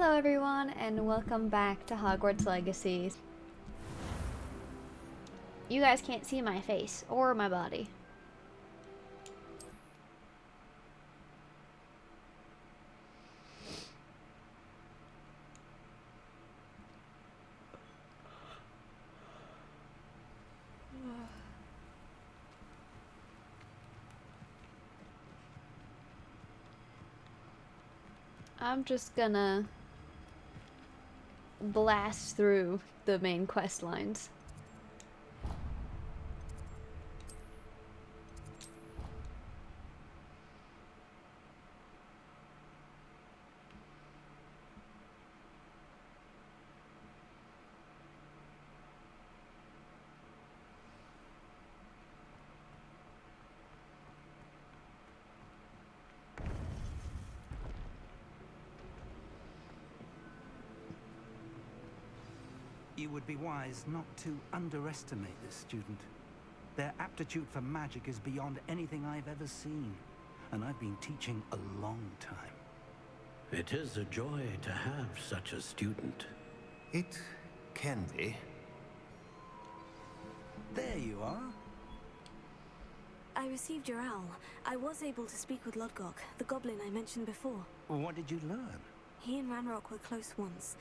Hello everyone, and welcome back to Hogwarts Legacy. You guys can't see my face or my body. I'm just gonna blast through the main quest lines. You would be wise not to underestimate this student. Their aptitude for magic is beyond anything I've ever seen, and I've been teaching a long time. It is a joy to have such a student. It can be. There you are. I received your owl. I was able to speak with Lodgok, the goblin I mentioned before. What did you learn? He and Ranrock were close once,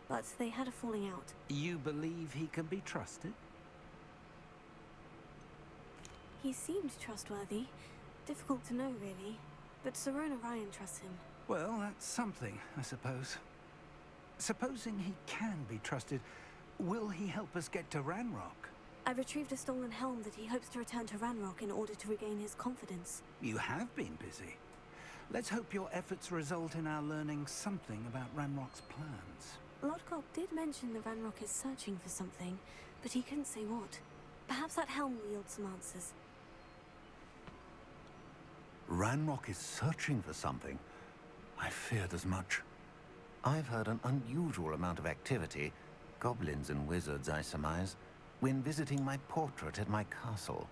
but they had a falling out. You believe he can be trusted? He seemed trustworthy. Difficult to know, really. But Sirona Ryan trusts him. Well, that's something, I suppose. Supposing he can be trusted, will he help us get to Ranrock? I retrieved a stolen helm that he hopes to return to Ranrock in order to regain his confidence. You have been busy. Let's hope your efforts result in our learning something about Ranrock's plans. Lodgok did mention that Ranrock is searching for something, but he couldn't say what. Perhaps that helm will yield some answers. Ranrock is searching for something. I feared as much. I've heard an unusual amount of activity, goblins and wizards, I surmise, when visiting my portrait at my castle.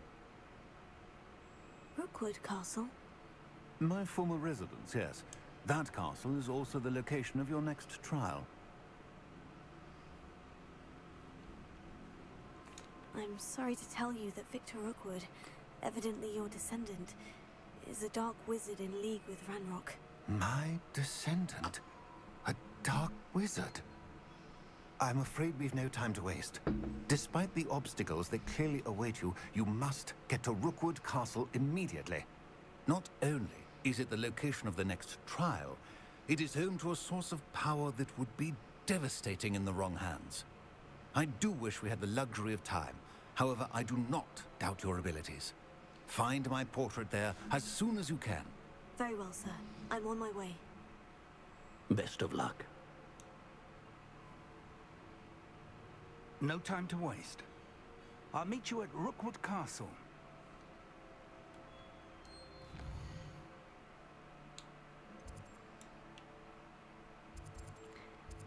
Rookwood Castle? My former residence, yes. That castle is also the location of your next trial. I'm sorry to tell you that Victor Rookwood, evidently your descendant, is a dark wizard in league with Ranrock. My descendant? A dark wizard? I'm afraid we've no time to waste. Despite the obstacles that clearly await you, you must get to Rookwood Castle immediately. Not only is it the location of the next trial, it is home to a source of power that would be devastating in the wrong hands. I do wish we had the luxury of time. However, I do not doubt your abilities. Find my portrait there as soon as you can. Very well, sir. I'm on my way. Best of luck. No time to waste. I'll meet you at Rookwood Castle.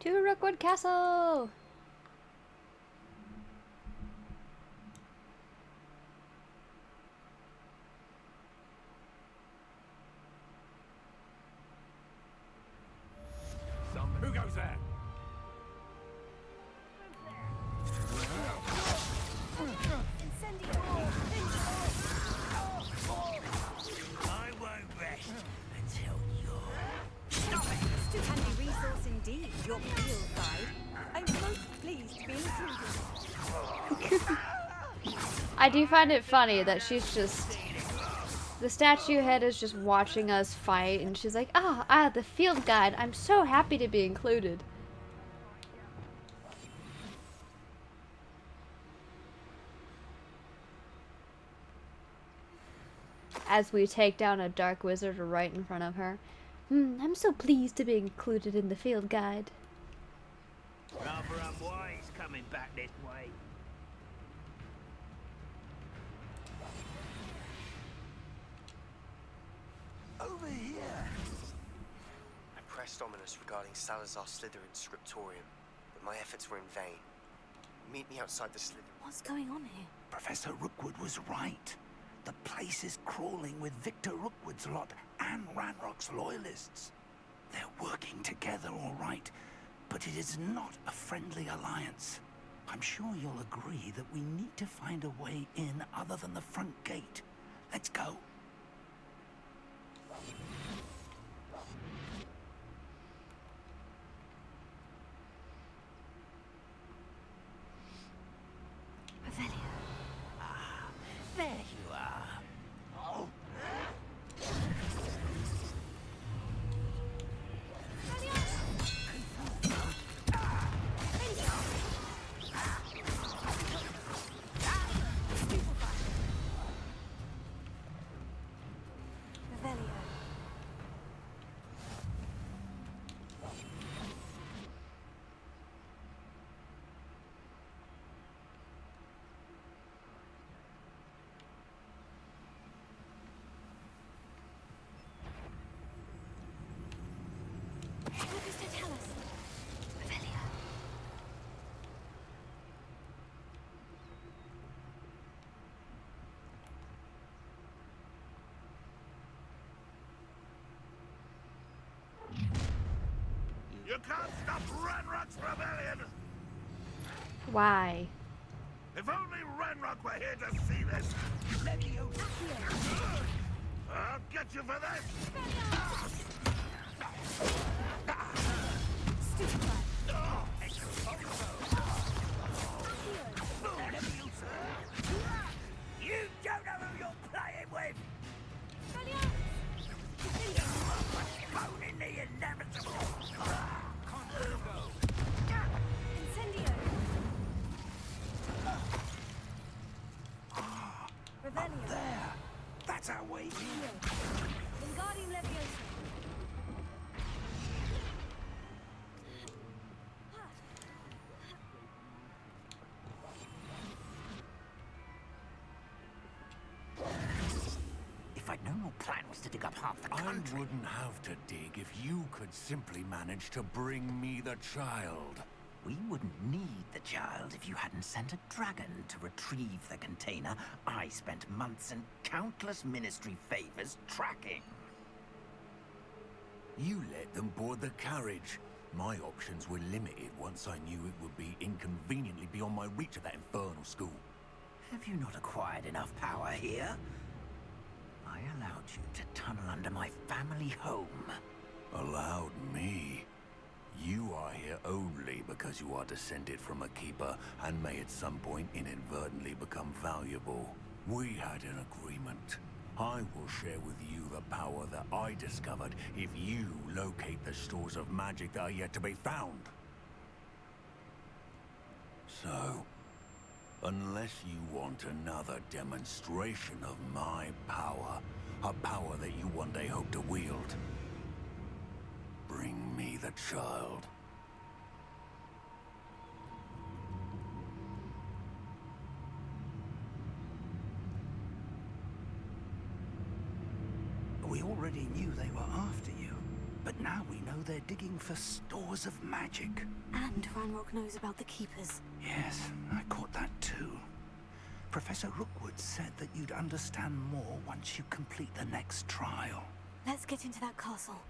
To Rookwood Castle! Who goes there? I won't rest until you're... Stop it! Handy resource indeed, your field guide. I'm most pleased to be included. I do find it funny that she's just... The statue head is just watching us fight, and she's like, the field guide. I'm so happy to be included. As we take down a dark wizard right in front of her. I'm so pleased to be included in the field guide. Rather unwise coming back this way. Over here! I pressed Ominis regarding Salazar Slytherin's Scriptorium, but my efforts were in vain. Meet me outside the Slytherin. What's going on here? Professor Rookwood was right. The place is crawling with Victor Rookwood's lot and Ranrock's loyalists. They're working together, all right, But it is not a friendly alliance. I'm sure you'll agree that we need to find a way in other than the front gate. Let's go. Revelio. There you are. Oh. Revelio. What does that tell us? Revelio. You can't stop Ranrock's rebellion! Why? If only Ranrock were here to see this! I'll get you for this! You don't know who you're playing with! Postponing the inevitable! Incendio. Revelio. There. That's our way in. Wingardium Leviosa. If I'd known your plan was to dig up half the I country... wouldn't have to dig if you could simply manage to bring me the child. We wouldn't need the child if you hadn't sent a dragon to retrieve the container I spent months and countless ministry favors tracking. You let them board the carriage. My options were limited once I knew it would be inconveniently beyond my reach at that infernal school. Have you not acquired enough power here? I allowed you to tunnel under my family home. Allowed me? You are here only because you are descended from a keeper and may at some point inadvertently become valuable. We had an agreement. I will share with you the power that I discovered if you locate the stores of magic that are yet to be found. So, unless you want another demonstration of my power, a power that you one day hope to wield, bring me the child. We already knew they were after you, but now we know they're digging for stores of magic. And Ranrock knows about the Keepers. Yes, I caught that too. Professor Rookwood said that you'd understand more once you complete the next trial. Let's get into that castle.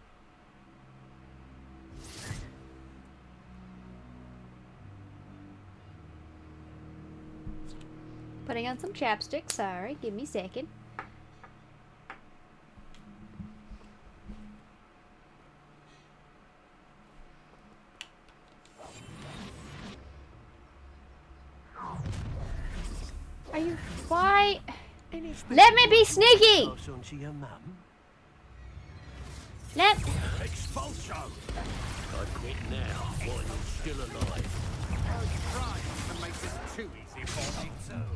Putting on some chapstick, sorry. Give me a second. Are you... Why? Let me be sneaky! Pass on to your mum. Let... Expulso! I quit now, while you're still alive. I'll try to make this too easy for me, too.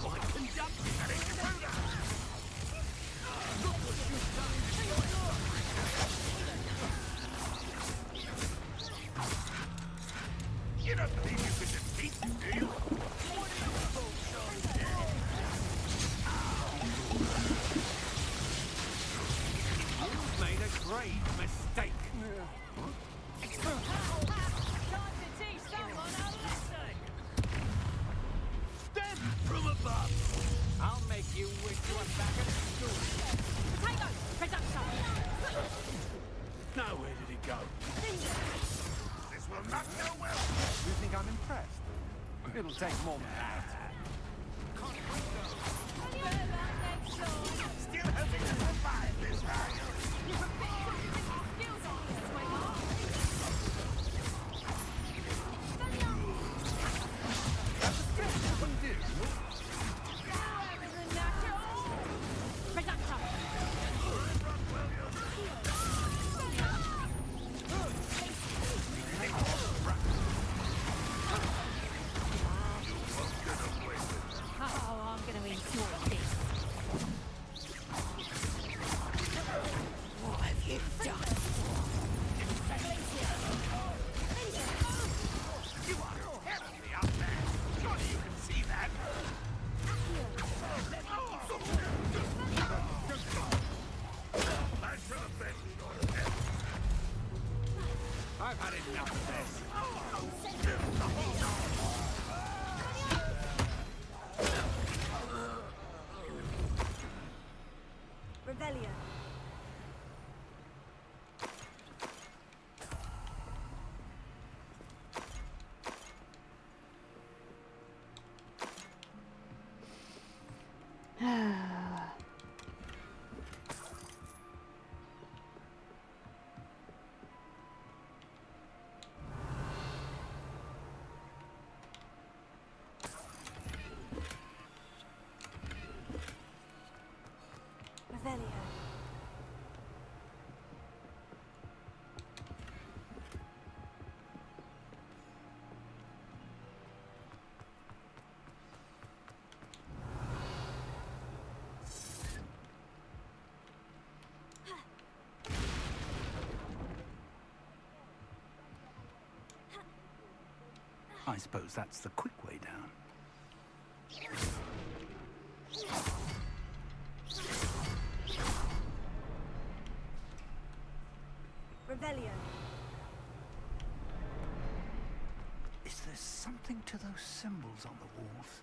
My conductor an intruder! You don't believe you can defeat me, do you? You've made a great mistake. Dead from above! I'll make you wish you were back at school. Potato! Production! Now where did it go? It'll take more than that. Still hoping to survive this ride. I've had enough of this. Revelio. Revelio. I suppose that's the quick way down. Revelio. Is there something to those symbols on the walls?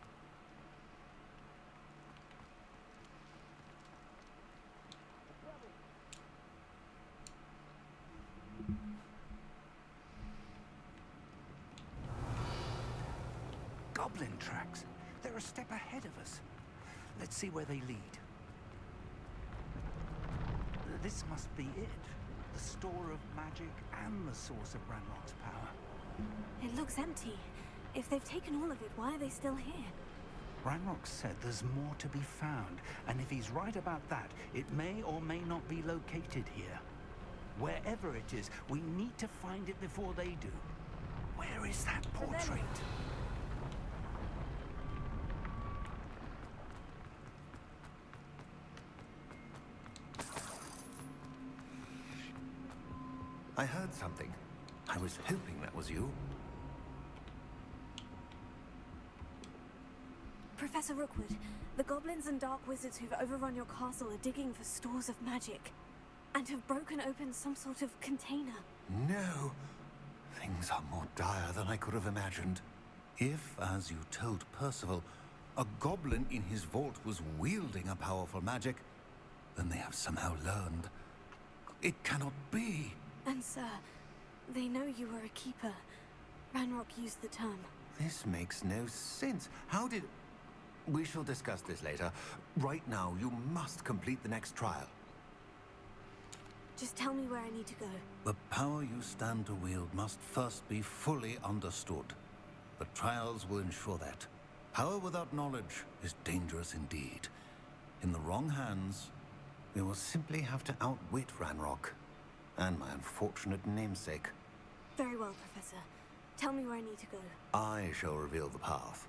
Goblin tracks. They're a step ahead of us. Let's see where they lead. This must be it. The store of magic and the source of Ranrock's power. It looks empty. If they've taken all of it, why are they still here? Ranrock said there's more to be found, and if he's right about that, it may or may not be located here. Wherever it is, we need to find it before they do. Where is that portrait? I heard something. I was hoping that was you. Professor Rookwood, the goblins and dark wizards who've overrun your castle are digging for stores of magic and have broken open some sort of container. No. Things are more dire than I could have imagined. If, as you told Percival, a goblin in his vault was wielding a powerful magic, then they have somehow learned. It cannot be. And sir, they know you were a keeper. Ranrock used the term. This makes no sense. How did... We shall discuss this later. Right now, you must complete the next trial. Just tell me where I need to go. The power you stand to wield must first be fully understood. The trials will ensure that. Power without knowledge is dangerous indeed. In the wrong hands, we will simply have to outwit Ranrock and my unfortunate namesake. Very well, Professor. Tell me where I need to go. I shall reveal the path.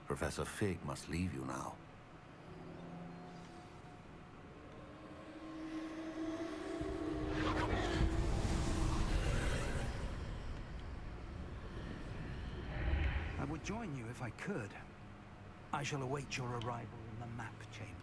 Professor Fig must leave you now. I would join you if I could. I shall await your arrival in the map chamber.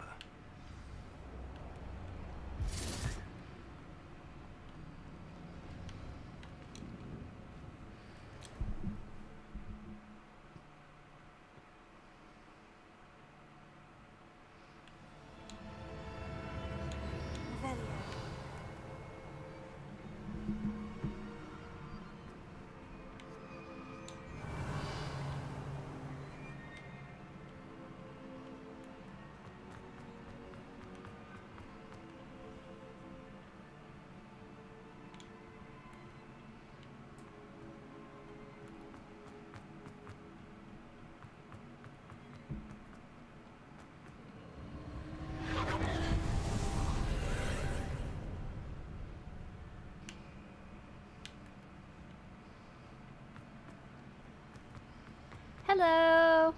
Hello.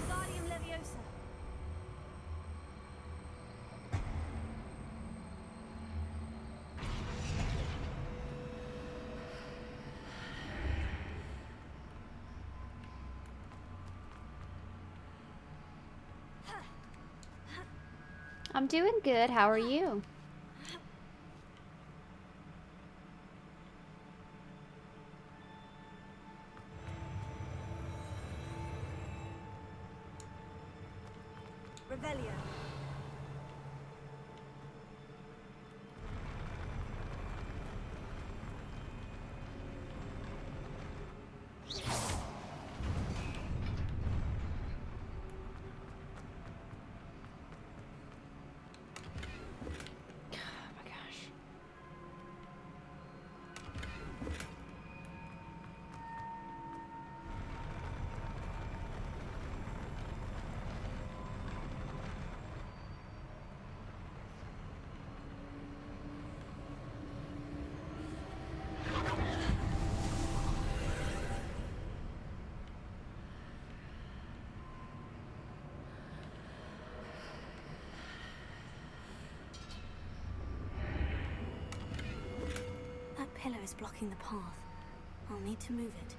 Wingardium Leviosa. I'm doing good. How are you? Revelio. Oh my gosh. That pillar is blocking the path. I'll need to move it.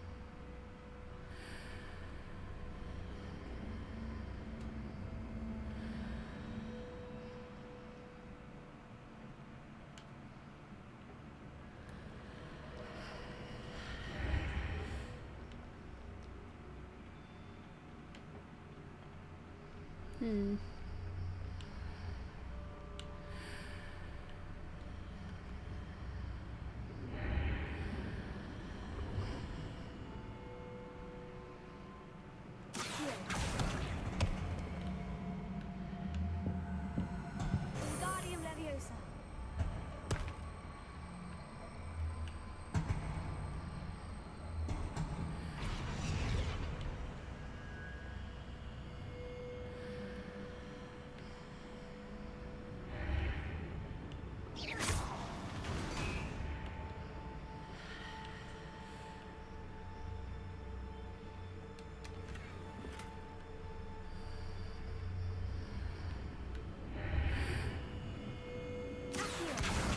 Hmm. Wingardium Leviosa.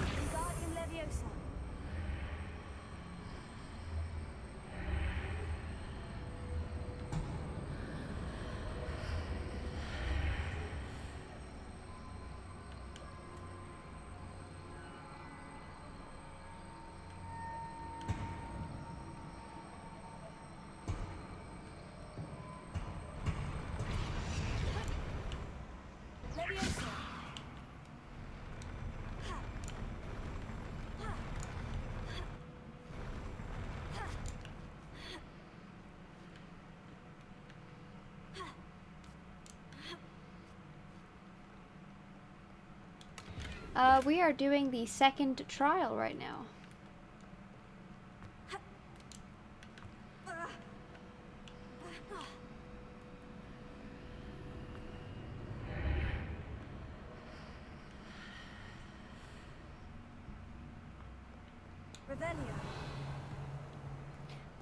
Wingardium Leviosa. Leviosa. We are doing the second trial right now. Revelio.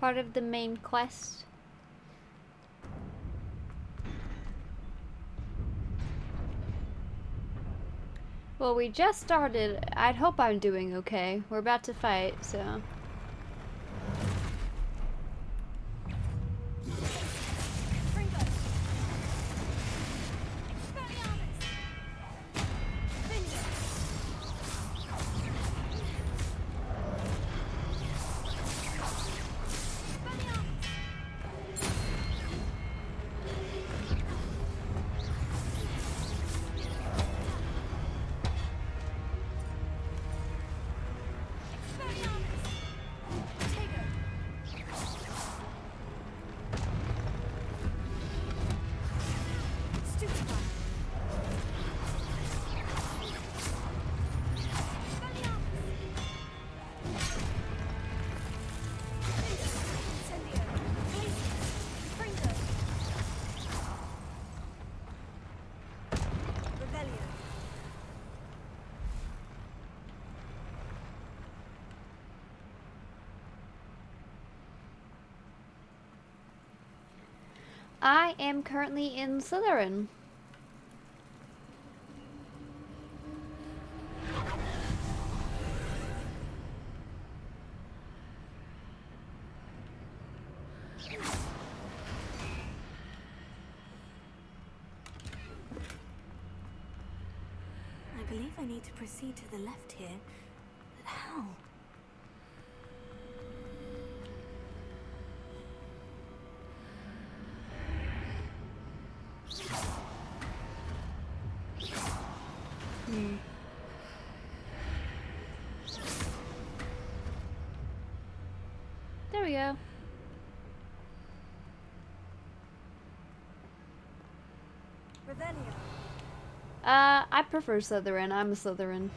Part of the main quest. Well, we just started. I'd hope I'm doing okay. We're about to fight, so. Fringo. Expelliarmus. Vingo. Expelliarmus. I am currently in Slytherin. I believe I need to proceed to the left here. But how? There we go. Revelio. I prefer Slytherin. I'm a Slytherin.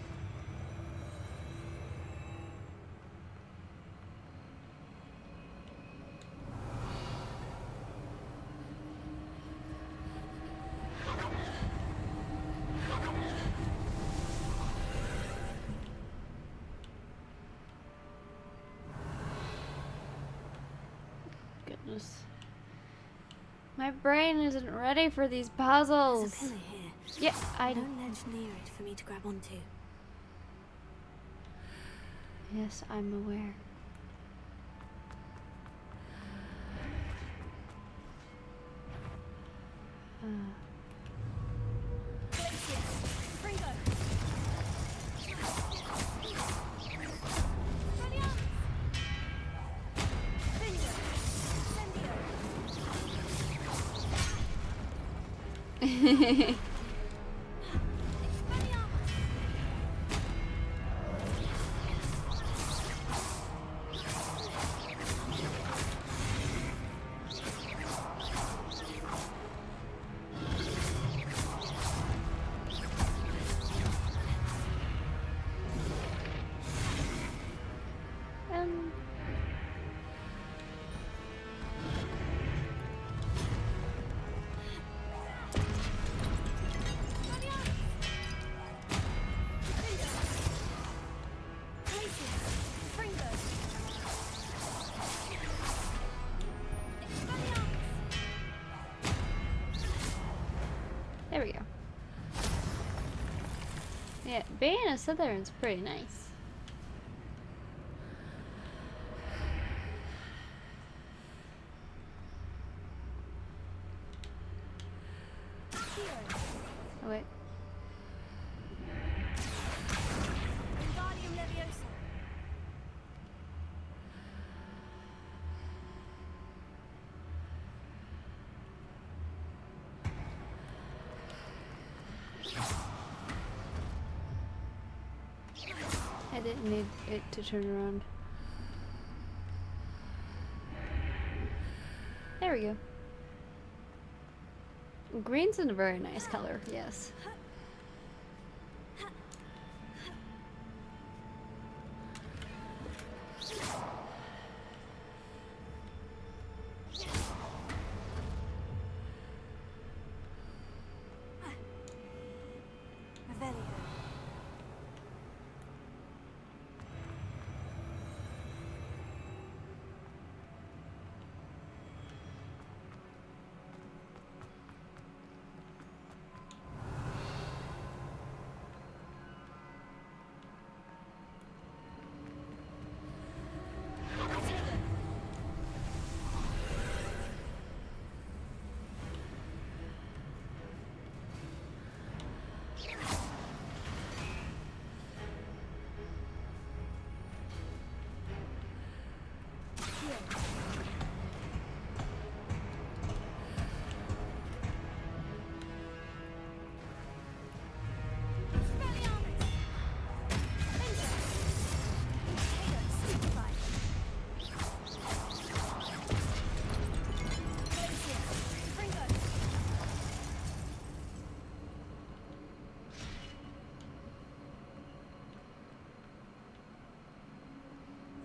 Goodness. My brain isn't ready for these puzzles. There's a pillar here. Yeah, I No ledge near it for me to grab onto. Yes, I'm aware. There we go. Yeah, being a Slytherin's pretty nice. Oh wait. I didn't need it to turn around. There we go. Green's a very nice color, yes.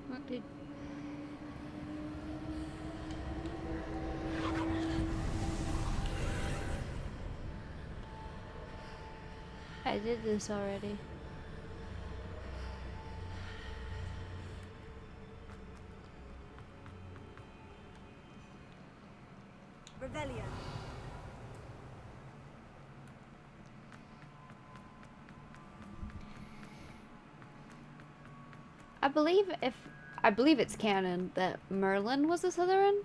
What did... I did this already. Revelio. I believe it's canon that Merlin was a Slytherin.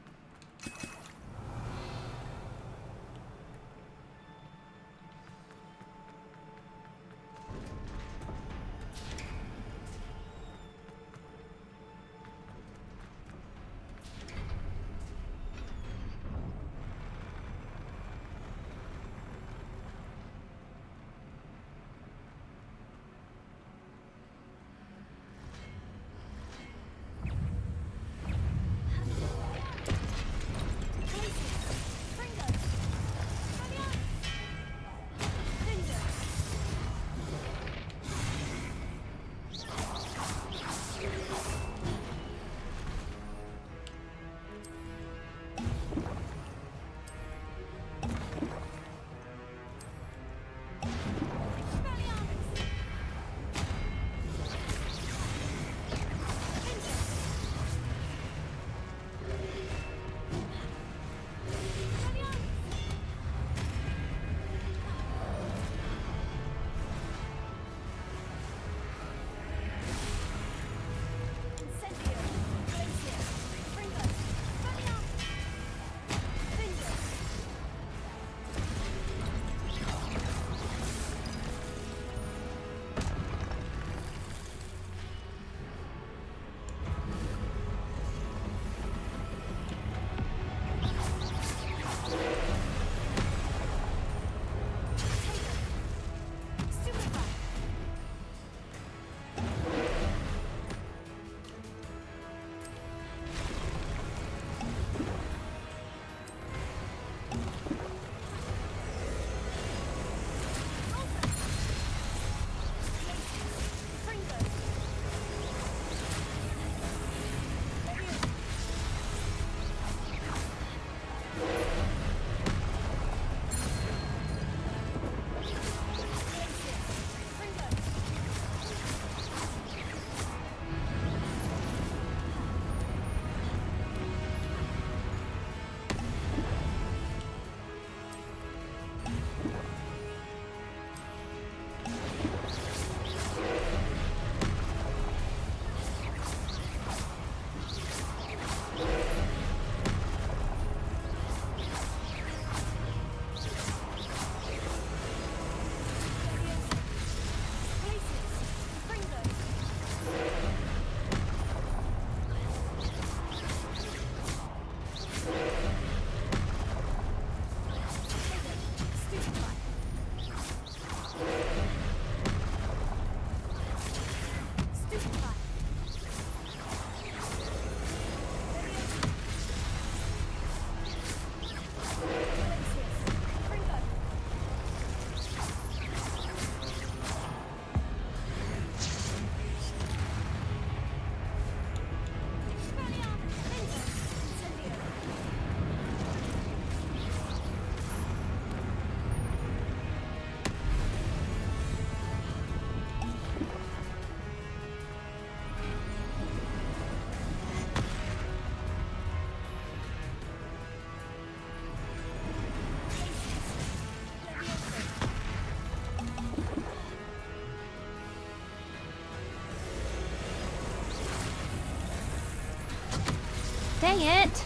Dang it!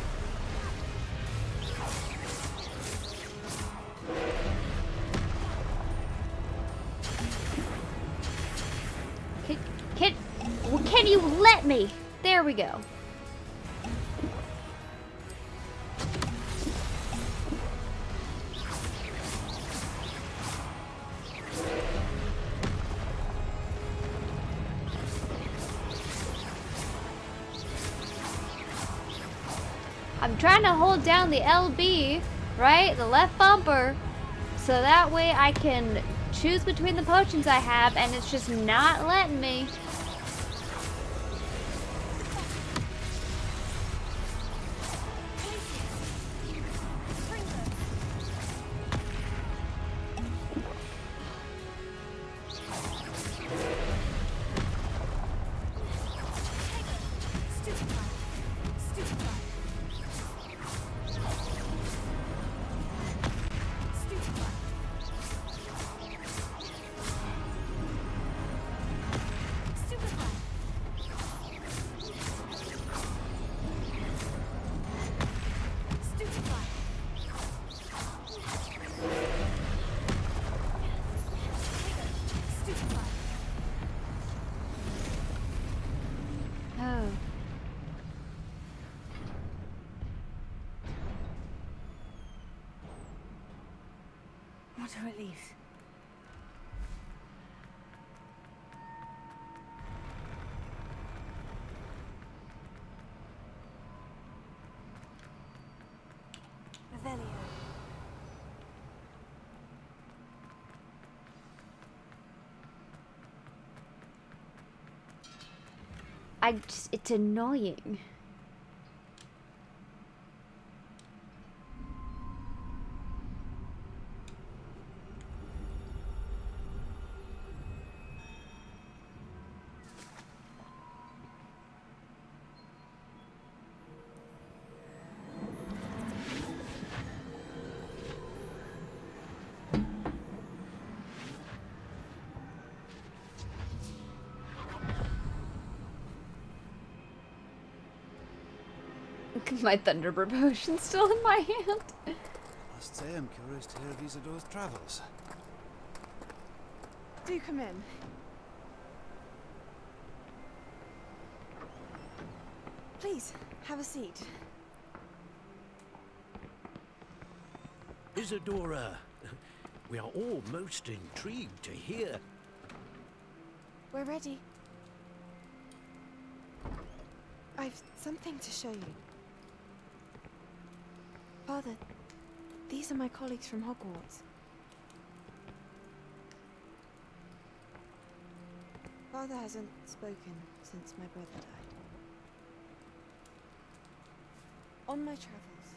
Can you let me? There we go. I'm trying to hold down the LB, right? The left bumper. So that way I can choose between the potions I have, and it's just not letting me. What a relief. Revelio. It's annoying. My Thunderbird potion's still in my hand. Must say I'm curious to hear of Isidor's travels. Do come in. Please, have a seat. Isadora, we are all most intrigued to hear. We're ready. I've something to show you. Father, these are my colleagues from Hogwarts. Father hasn't spoken since my brother died. On my travels,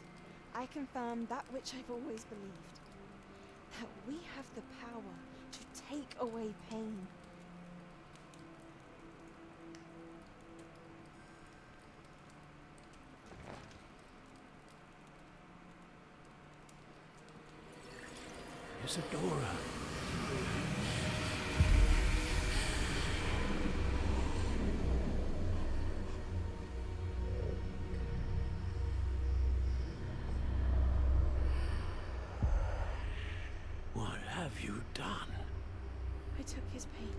I confirmed that which I've always believed. That we have the power to take away pain. Isadora. What have you done? I took his pain.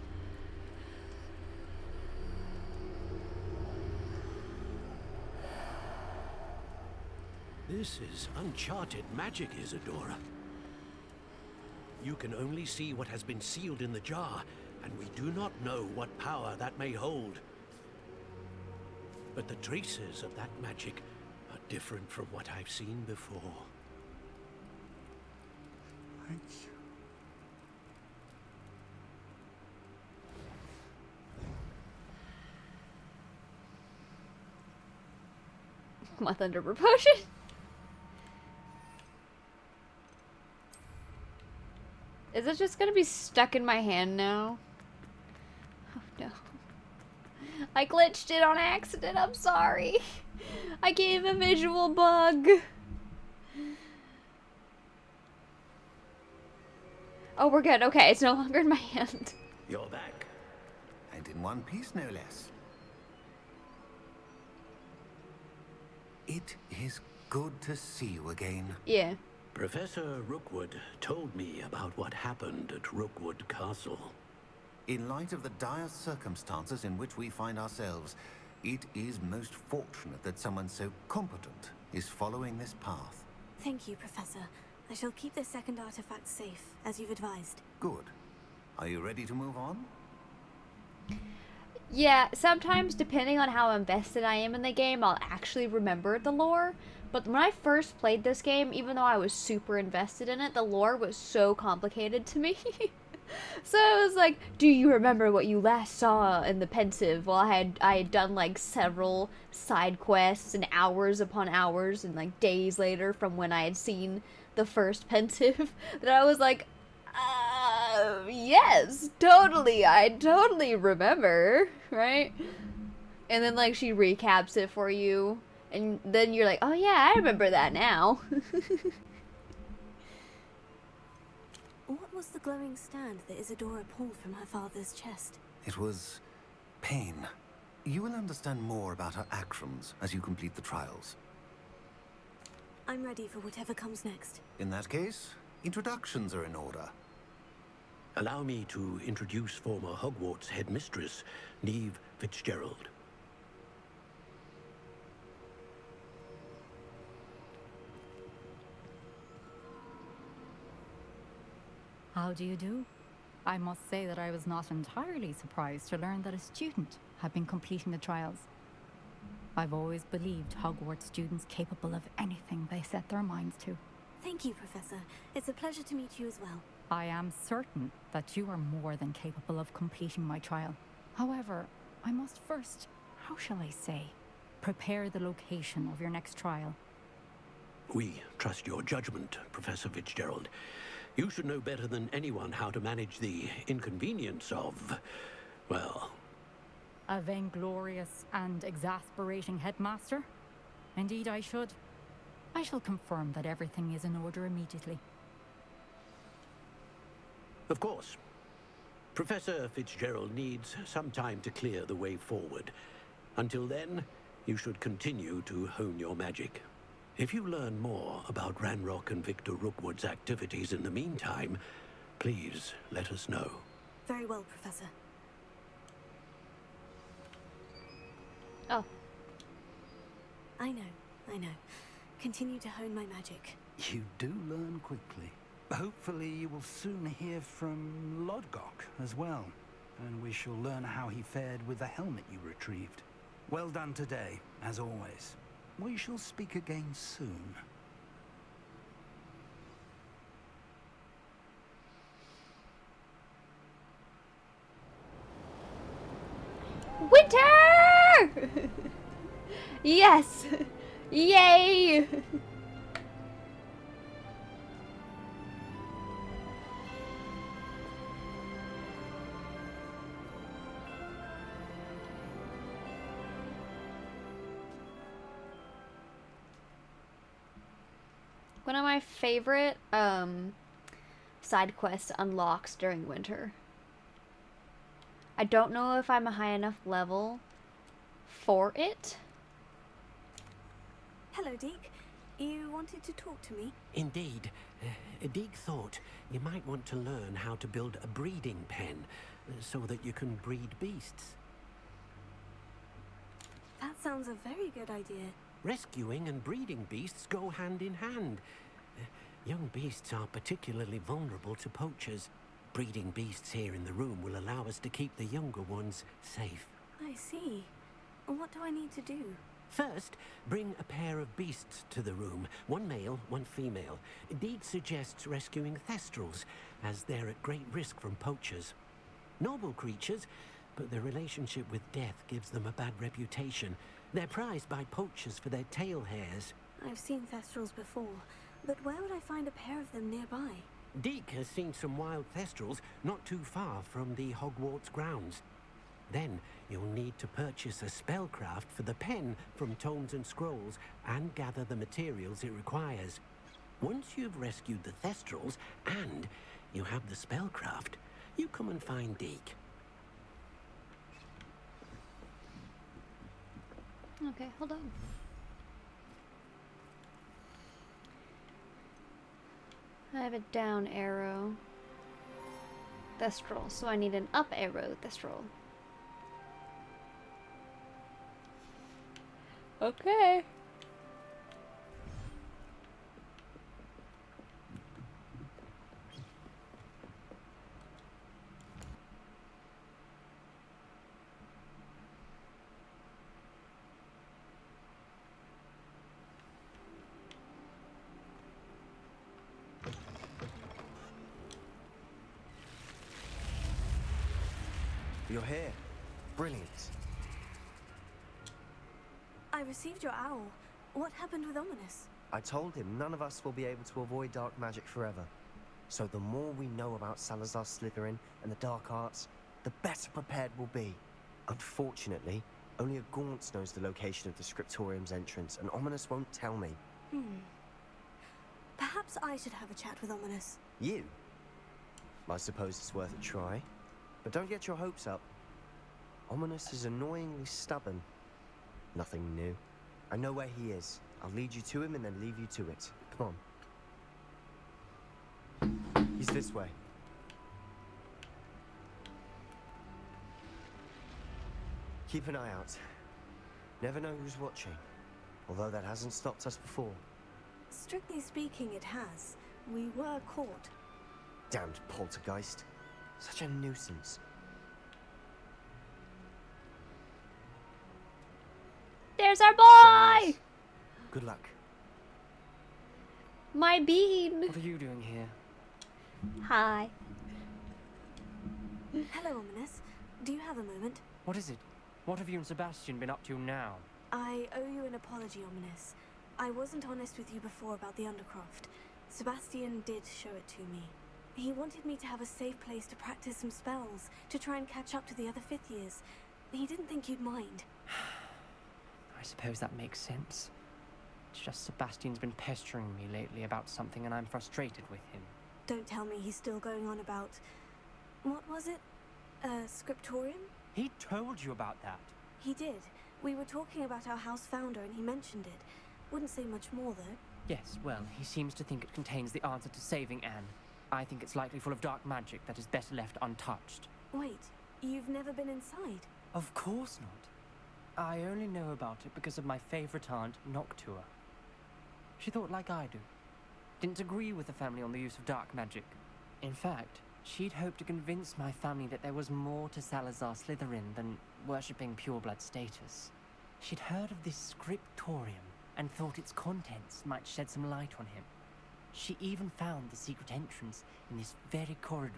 This is uncharted magic, Isadora. You can only see what has been sealed in the jar, and we do not know what power that may hold. But the traces of that magic are different from what I've seen before. Thank you. My Thunderbird potion. Is it just gonna be stuck in my hand now? Oh no. I glitched it on accident, I'm sorry. I gave a visual bug. Oh, we're good. Okay, it's no longer in my hand. You're back. And in one piece, no less. It is good to see you again. Yeah. Professor Rookwood told me about what happened at Rookwood Castle. In light of the dire circumstances in which we find ourselves, it is most fortunate that someone so competent is following this path. Thank you, Professor. I shall keep this second artifact safe, as you've advised. Good. Are you ready to move on? Yeah, sometimes depending on how invested I am in the game, I'll actually remember the lore. But when I first played this game, even though I was super invested in it, the lore was so complicated to me. So it was like, do you remember what you last saw in the pensive? Well, I had done like several side quests and hours upon hours and like days later from when I had seen the first pensive that I was like, yes, totally, I totally remember, right? And then like she recaps it for you, and then you're like, oh yeah, I remember that now. What was the glowing stand that Isadora pulled from her father's chest? It was pain. You will understand more about her actions as you complete the trials. I'm ready for whatever comes next. In that case, introductions are in order. Allow me to introduce former Hogwarts headmistress, Neve Fitzgerald. How do you do? I must say that I was not entirely surprised to learn that a student had been completing the trials. I've always believed Hogwarts students capable of anything they set their minds to. Thank you, Professor. It's a pleasure to meet you as well. I am certain that you are more than capable of completing my trial. However, I must first, how shall I say, prepare the location of your next trial. We trust your judgment, Professor Fitzgerald. You should know better than anyone how to manage the inconvenience of, well... A vainglorious and exasperating headmaster? Indeed I should. I shall confirm that everything is in order immediately. Of course. Professor Fitzgerald needs some time to clear the way forward. Until then, you should continue to hone your magic. If you learn more about Ranrock and Victor Rookwood's activities in the meantime, please let us know. Very well, Professor. Oh. I know. Continue to hone my magic. You do learn quickly. Hopefully you will soon hear from Lodgok as well, and we shall learn how he fared with the helmet you retrieved. Well done today, as always. We shall speak again soon. Winter! Yes! Yay! One of my favorite side quests unlocks during winter. I don't know if I'm a high enough level for it. Hello, Deke. You wanted to talk to me? Indeed. Deke thought you might want to learn how to build a breeding pen so that you can breed beasts. That sounds a very good idea. Rescuing and breeding beasts go hand in hand. Young beasts are particularly vulnerable to poachers. Breeding beasts here in the room will allow us to keep the younger ones safe. I see. What do I need to do? First, bring a pair of beasts to the room. One male, one female. Deke suggests rescuing thestrals, as they're at great risk from poachers. Noble creatures, but their relationship with death gives them a bad reputation. They're prized by poachers for their tail hairs. I've seen thestrals before, but where would I find a pair of them nearby? Deke has seen some wild thestrals not too far from the Hogwarts grounds. Then you'll need to purchase a spellcraft for the pen from Tomes and Scrolls and gather the materials it requires. Once you've rescued the thestrals and you have the spellcraft, you come and find Deke. Okay, hold on. I have a down arrow. Thestral, so I need an up arrow Thestral. Okay. You're here. Brilliant. I received your owl. What happened with Ominis? I told him none of us will be able to avoid dark magic forever. So the more we know about Salazar Slytherin and the dark arts, the better prepared we'll be. Unfortunately, only a Gaunt's knows the location of the Scriptorium's entrance, and Ominis won't tell me. Perhaps I should have a chat with Ominis. You? I suppose it's worth a try. But don't get your hopes up. Ominis is annoyingly stubborn. Nothing new. I know where he is. I'll lead you to him and then leave you to it. Come on. He's this way. Keep an eye out. Never know who's watching. Although that hasn't stopped us before. Strictly speaking, it has. We were caught. Damned poltergeist. Such a nuisance. There's our boy! Good luck. My bean! What are you doing here? Hi. Hello, Ominis. Do you have a moment? What is it? What have you and Sebastian been up to now? I owe you an apology, Ominis. I wasn't honest with you before about the Undercroft. Sebastian did show it to me. He wanted me to have a safe place to practice some spells, to try and catch up to the other 5th years. He didn't think you'd mind. I suppose that makes sense. It's just Sebastian's been pestering me lately about something and I'm frustrated with him. Don't tell me he's still going on about... What was it? Scriptorium? He told you about that? He did. We were talking about our house founder and he mentioned it. Wouldn't say much more, though. Yes, well, he seems to think it contains the answer to saving Anne. I think it's likely full of dark magic that is better left untouched. Wait, you've never been inside? Of course not. I only know about it because of my favorite aunt, Noctua. She thought like I do. Didn't agree with the family on the use of dark magic. In fact, she'd hoped to convince my family that there was more to Salazar Slytherin than worshipping pureblood status. She'd heard of this Scriptorium and thought its contents might shed some light on him. She even found the secret entrance in this very corridor.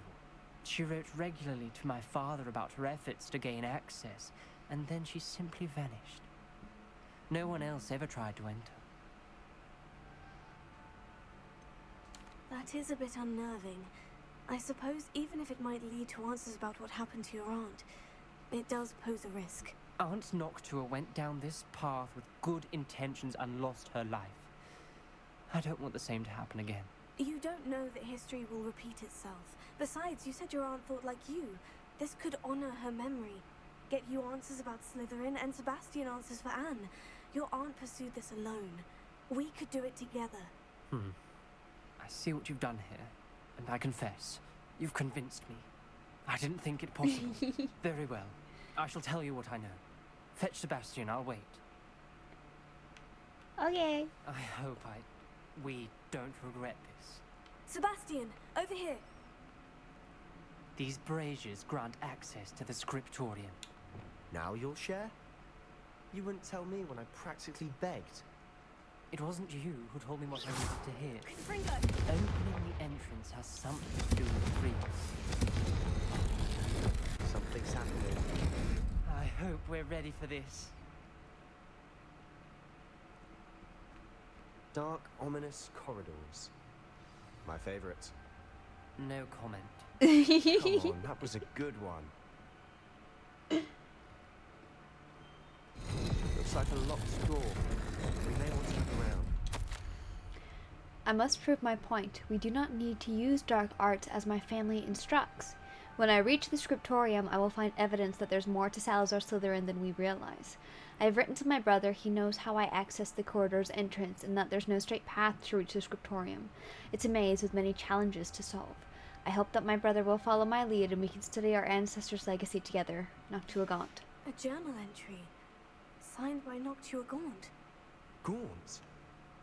She wrote regularly to my father about her efforts to gain access, and then she simply vanished. No one else ever tried to enter. That is a bit unnerving. I suppose even if it might lead to answers about what happened to your aunt, it does pose a risk. Aunt Noctua went down this path with good intentions and lost her life. I don't want the same to happen again. You don't know that history will repeat itself. Besides, you said your aunt thought like you. This could honor her memory. Get you answers about Slytherin and Sebastian answers for Anne. Your aunt pursued this alone. We could do it together. I see what you've done here, and I confess, you've convinced me. I didn't think it possible. Very well. I shall tell you what I know. Fetch Sebastian, I'll wait. Okay. I hope we don't regret this. Sebastian, over here. These braziers grant access to the Scriptorium. Now you'll share? You wouldn't tell me when I practically begged. It wasn't you who told me what I needed to hear. Fringo! Opening the entrance has something to do with dreams. Something's happening. I hope we're ready for this. Dark, ominous corridors. My favorite. No comment. Come on, that was a good one. Looks like a locked door. We may want to look around. I must prove my point. We do not need to use dark arts as my family instructs. When I reach the Scriptorium, I will find evidence that there's more to Salazar Slytherin than we realize. I have written to my brother. He knows how I access the corridor's entrance and that there's no straight path to reach the Scriptorium. It's a maze with many challenges to solve. I hope that my brother will follow my lead and we can study our ancestors' legacy together. Noctua Gaunt. A journal entry. Signed by Noctua Gaunt. Gaunt?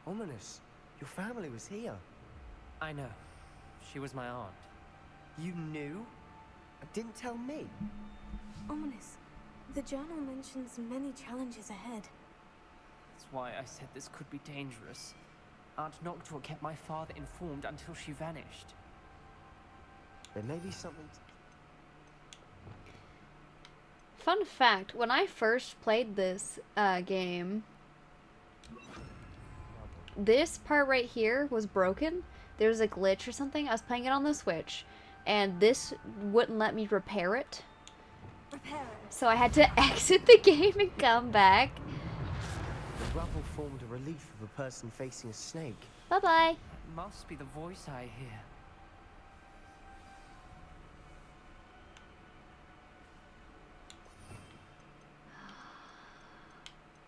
Ominous. Your family was here. I know. She was my aunt. You knew? Didn't tell me. Ominous. The journal mentions many challenges ahead. That's why I said this could be dangerous. Aunt Noctua kept my father informed until she vanished. There may be something... Fun fact, when I first played this game, this part right here was broken. There was a glitch or something. I was playing it on the Switch, and this wouldn't let me repair it. So I had to exit the game and come back. The rubble formed a relief of a person facing a snake. Bye-bye. It must be the voice I hear.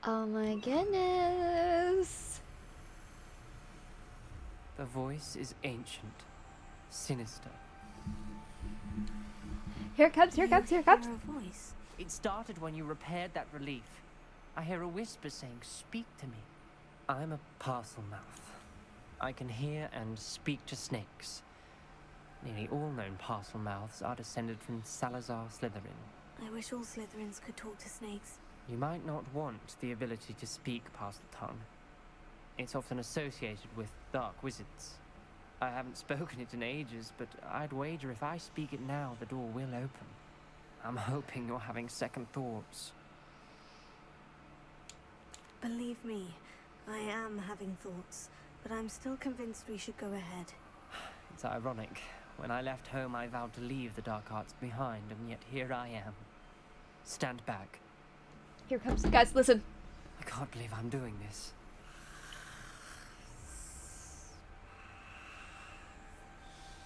Oh my goodness. The voice is ancient, sinister. Here it comes, here it comes, here it comes. A voice. It started when you repaired that relief. I hear a whisper saying, "Speak to me." I'm a parcel mouth. I can hear and speak to snakes. Nearly all known parcel mouths are descended from Salazar Slytherin. I wish all Slytherins could talk to snakes. You might not want the ability to speak past the tongue. It's often associated with dark wizards. I haven't spoken it in ages, but I'd wager if I speak it now, the door will open. I'm hoping you're having second thoughts. Believe me, I am having thoughts, but I'm still convinced we should go ahead. It's ironic. When I left home, I vowed to leave the dark arts behind, and yet here I am. Stand back. Here comes, guys, listen. I can't believe I'm doing this.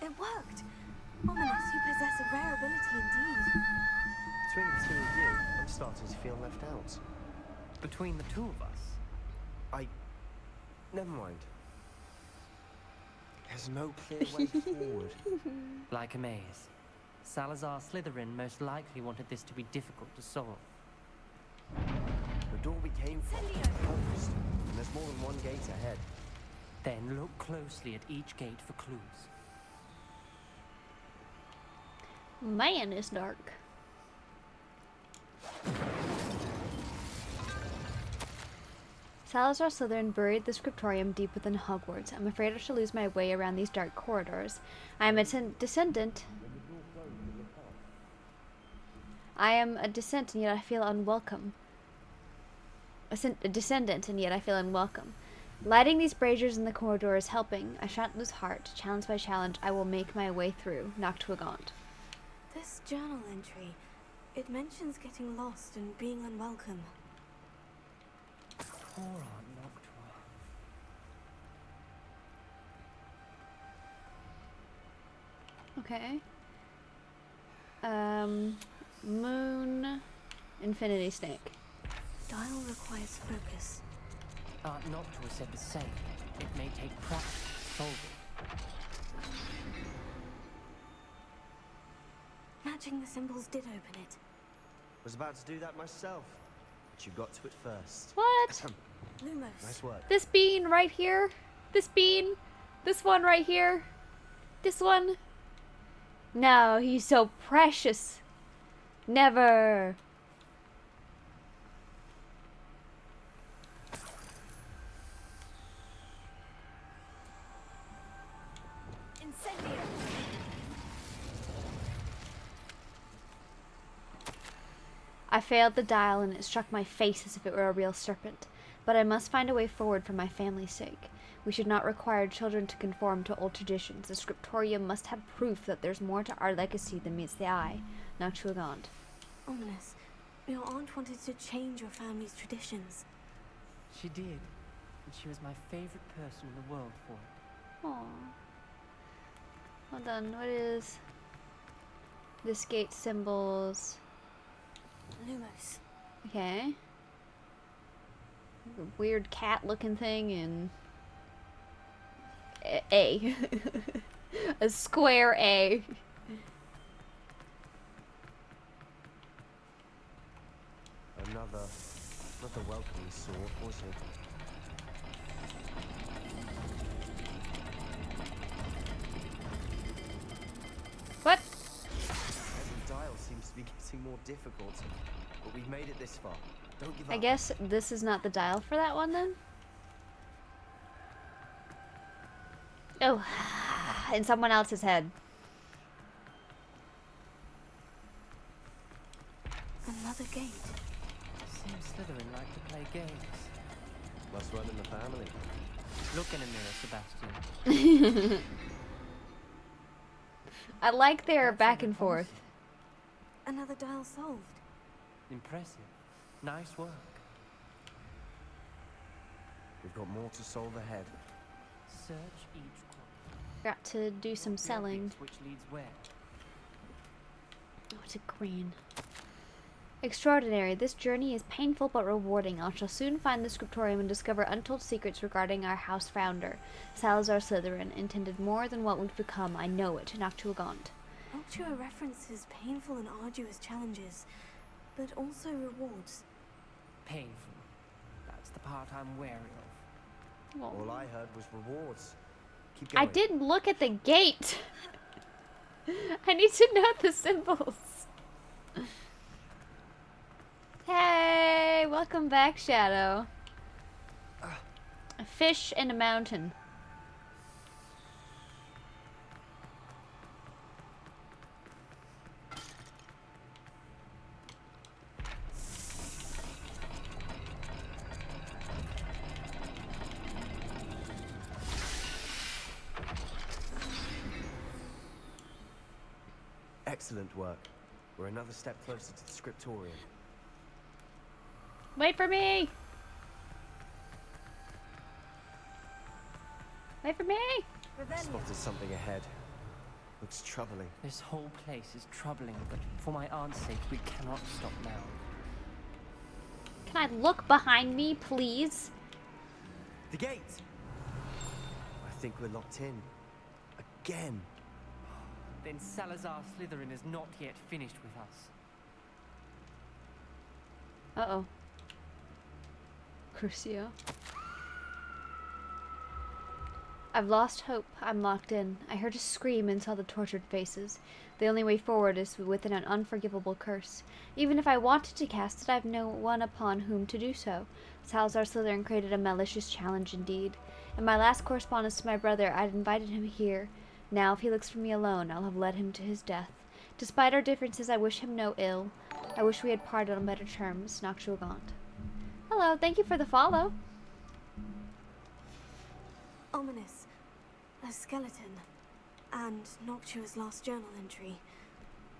It worked! Ominis, you possess a rare ability indeed. Between the two of you, I'm starting to feel left out. Between the two of us? Never mind. There's no clear way forward. Like a maze. Salazar Slytherin most likely wanted this to be difficult to solve. The door we came from is closed, and there's more than one gate ahead. Then look closely at each gate for clues. Man, it's dark. Salazar Slytherin buried the Scriptorium deep within Hogwarts. I'm afraid I shall lose my way around these dark corridors. I am a descendant. I am a descent, and yet I feel unwelcome. A descendant, and yet I feel unwelcome. Lighting these braziers in the corridor is helping. I shan't lose heart. Challenge by challenge, I will make my way through. Noctuagaunt. This journal entry, it mentions getting lost and being unwelcome. Poor Aunt Noctua. Okay. Moon, Infinity Snake. Dial requires focus. Aunt Noctua said the same. It may take practice to solve it. Matching the symbols did open it. Was about to do that myself, but you got to it first. What? Lumos. Nice work. This bean right here? This bean? This one right here? This one? No, he's so precious. Never. Incendio. I failed the dial and it struck my face as if it were a real serpent. But I must find a way forward for my family's sake. We should not require children to conform to old traditions. The Scriptorium must have proof that there's more to our legacy than meets the eye. Noctuagaunt. Ominis, your aunt wanted to change your family's traditions. She did. And she was my favorite person in the world for it. Aww. Hold on, what is this gate symbols? Lumos. Okay. A weird cat looking thing and A. A square A. Another welcoming sword, was it? What? Every dial seems to be getting more difficult, but we've made it this far. Don't give up. I guess this is not the dial for that one then? Oh, in someone else's head. Another gate. Seems Slytherin like to play games. Must run in the family. Look in a mirror, Sebastian. I like their back and forth. Another dial solved. Impressive. Nice work. We've got more to solve ahead. Search each corner. Got to do some selling. Which leads where? Oh, it's a green. Extraordinary. This journey is painful but rewarding. I shall soon find the Scriptorium and discover untold secrets regarding our house founder. Salazar Slytherin intended more than what would become. I know it. Noctuagaunt. Noctua references painful and arduous challenges, but also rewards. Painful. That's the part I'm wary of. Well, All I heard was rewards. Keep going. I didn't look at the gate. I need to know the symbols. Hey, welcome back, Shadow. A fish in a mountain. Excellent work. We're another step closer to the Scriptorium. Wait for me! Wait for me! Spotted something ahead. Looks troubling. This whole place is troubling, but for my aunt's sake, we cannot stop now. Can I look behind me, please? The gate! I think we're locked in. Again. Then Salazar Slytherin is not yet finished with us. Uh-oh. Crucio. I've lost hope. I'm locked in. I heard a scream and saw the tortured faces. The only way forward is within an unforgivable curse. Even if I wanted to cast it, I have no one upon whom to do so. Salazar Slytherin created a malicious challenge indeed. In my last correspondence to my brother, I'd invited him here. Now, if he looks for me alone, I'll have led him to his death. Despite our differences, I wish him no ill. I wish we had parted on better terms. Noctua Gaunt. Hello, thank you for the follow. Ominis. A skeleton. And Noctua's last journal entry.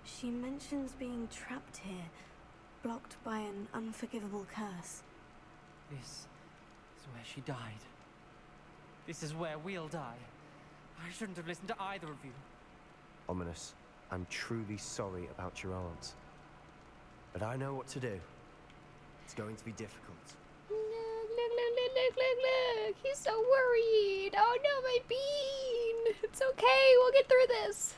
She mentions being trapped here, blocked by an unforgivable curse. This is where she died. This is where we'll die. I shouldn't have listened to either of you. Ominis, I'm truly sorry about your aunt. But I know what to do. It's going to be difficult. Look. He's so worried. Oh no, my bean. It's okay. We'll get through this.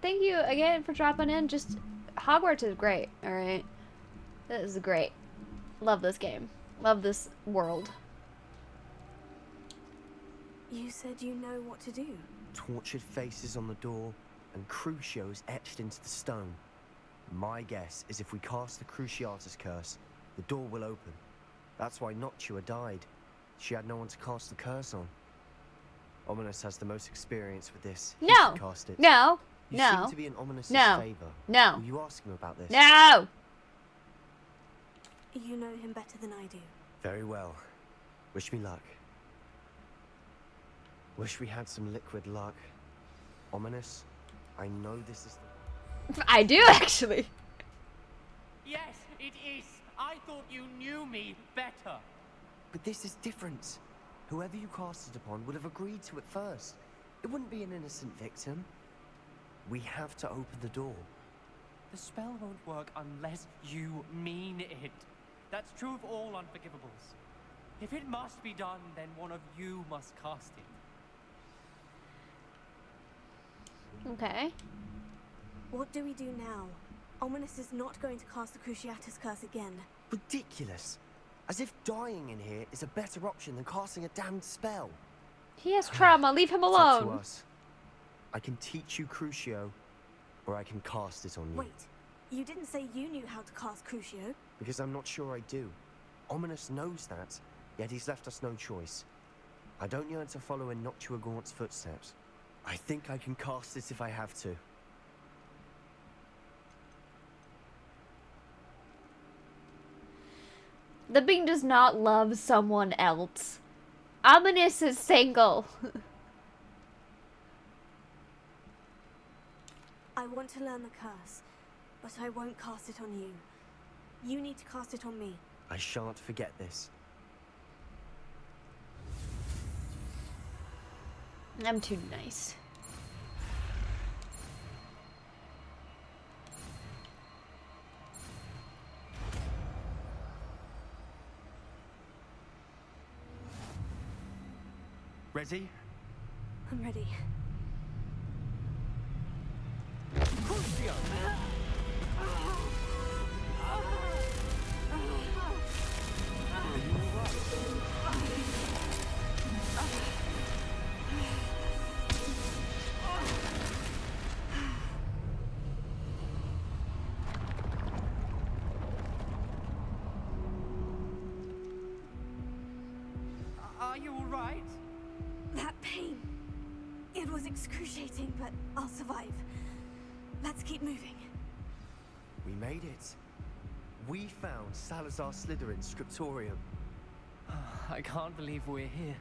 Thank you again for dropping in. Just Hogwarts is great. All right. This is great. Love this game. Love this world. You said you know what to do. Tortured faces on the door and Crucios etched into the stone. My guess is if we cast the Cruciatus curse, the door will open. That's why Noctua died. She had no one to cast the curse on. Ominis has the most experience with this. He No. should cast it. No. You No. seem to be in Ominis' No. favor. No. Will you ask him about this? No. You know him better than I do. Very well. Wish me luck. Wish we had some liquid luck. Ominis, I know this is the... I do actually. Yes, it is. I thought you knew me better. But this is different. Whoever you cast it upon would have agreed to it first. It wouldn't be an innocent victim. We have to open the door. The spell won't work unless you mean it. That's true of all unforgivables. If it must be done, then one of you must cast it. Okay. What do we do now? Ominis is not going to cast the Cruciatus curse again. Ridiculous. As if dying in here is a better option than casting a damned spell. He has trauma. Leave him It's up to alone. us. I can teach you Crucio, or I can cast it on you. Wait, you didn't say you knew how to cast Crucio. Because I'm not sure I do. Ominis knows that, yet he's left us no choice. I don't yearn to follow in Noctua Gaunt's footsteps. I think I can cast it if I have to. The being does not love someone else. Ominis is single. I want to learn the curse, but I won't cast it on you. You need to cast it on me. I shan't forget this. I'm too nice. Ready? I'm ready. Are you alright? That pain. It was excruciating, but I'll survive. Let's keep moving. We made it. We found Salazar Slytherin's Scriptorium. I can't believe we're here.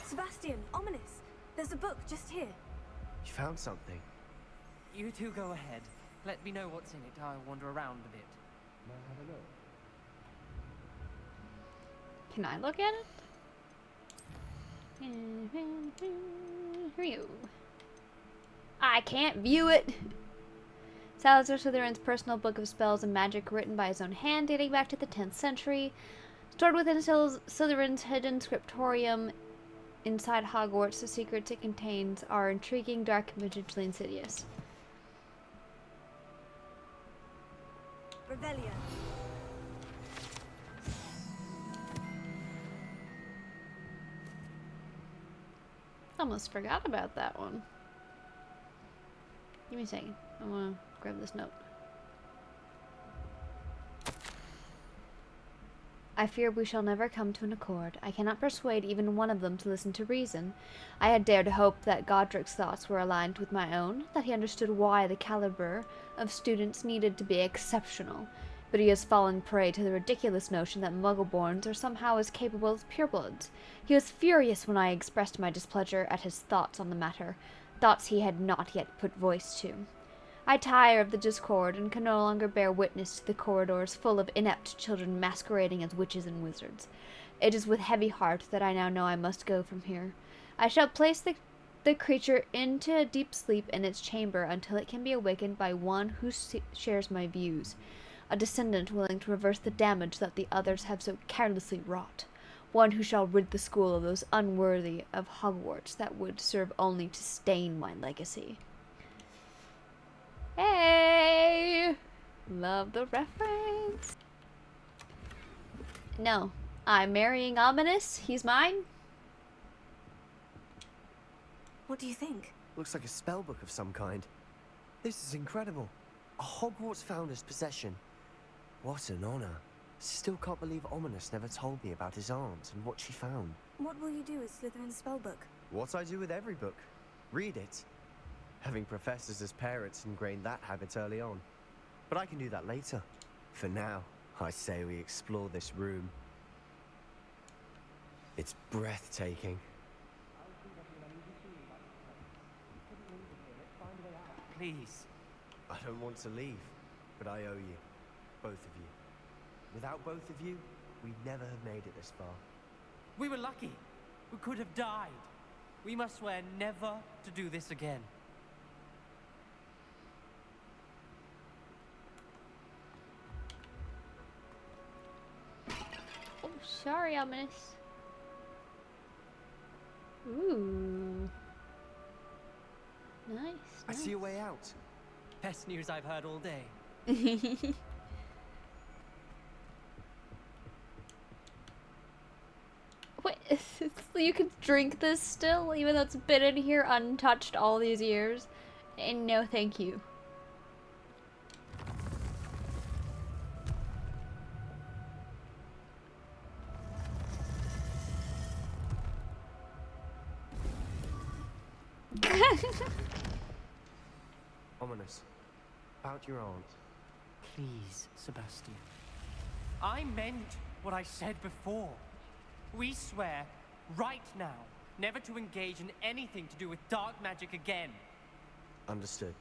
Sebastian, Ominis, there's a book just here. You found something? You two go ahead. Let me know what's in it. I'll wander around a bit. Can I look at it? View. I can't view it. Salazar Slytherin's personal book of spells and magic, written by his own hand, dating back to the 10th century, stored within Slytherin's hidden Scriptorium inside Hogwarts. The secrets it contains are intriguing, dark, and potentially insidious. Revelia. Almost forgot about that one. Give me a second. I want to grab this note. I fear we shall never come to an accord. I cannot persuade even one of them to listen to reason. I had dared to hope that Godric's thoughts were aligned with my own, that he understood why the caliber of students needed to be exceptional. But he has fallen prey to the ridiculous notion that Muggleborns are somehow as capable as purebloods. He was furious when I expressed my displeasure at his thoughts on the matter, thoughts he had not yet put voice to. I tire of the discord and can no longer bear witness to the corridors full of inept children masquerading as witches and wizards. It is with heavy heart that I now know I must go from here. I shall place the creature into a deep sleep in its chamber until it can be awakened by one who shares my views. A descendant willing to reverse the damage that the others have so carelessly wrought. One who shall rid the school of those unworthy of Hogwarts that would serve only to stain my legacy. Hey! Love the reference. No, I'm marrying Ominis. He's mine. What do you think? Looks like a spellbook of some kind. This is incredible. A Hogwarts founder's possession. What an honor. Still can't believe Ominis never told me about his aunt and what she found. What will you do with Slytherin's spellbook? What I do with every book. Read it. Having professors as parents ingrained that habit early on. But I can do that later. For now, I say we explore this room. It's breathtaking. Please. I don't want to leave, but I owe you. Both of you. Without both of you, we'd never have made it this far. We were lucky. We could have died. We must swear never to do this again. Oh, sorry, Ominis. Ooh. Nice. I see a way out. Best news I've heard all day. Wait, you can drink this still, even though it's been in here untouched all these years? And no thank you. Ominis, about your aunt. Please, Sebastian. I meant what I said before. We swear, right now, never to engage in anything to do with dark magic again. Understood.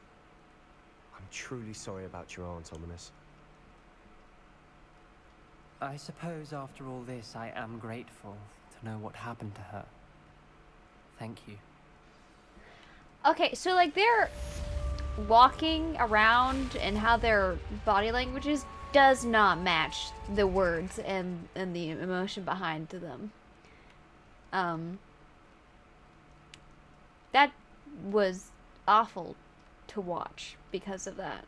I'm truly sorry about your aunt, Ominis. I suppose after all this, I am grateful to know what happened to her. Thank you. Okay, so like they're walking around and how their body languages does not match the words and the emotion behind them. That was awful to watch because of that.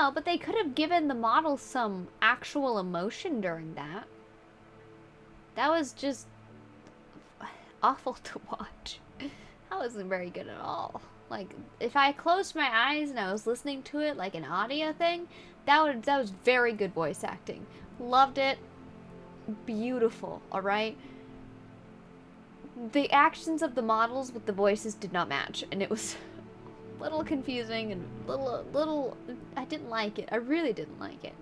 know, but they could have given the model some actual emotion during that. That was just awful to watch. That wasn't very good at all. Like, if I closed my eyes and I was listening to it like an audio thing, that was very good voice acting. Loved it. Beautiful, alright? The actions of the models with the voices did not match, and it was a little confusing and little I didn't like it. I really didn't like it.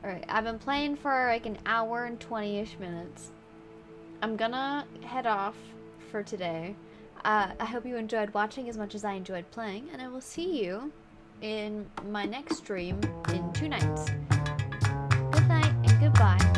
Alright, I've been playing for like an hour and 20-ish minutes. I'm gonna head off for today. I hope you enjoyed watching as much as I enjoyed playing, and I will see you in my next stream in 2 nights. Good night and goodbye.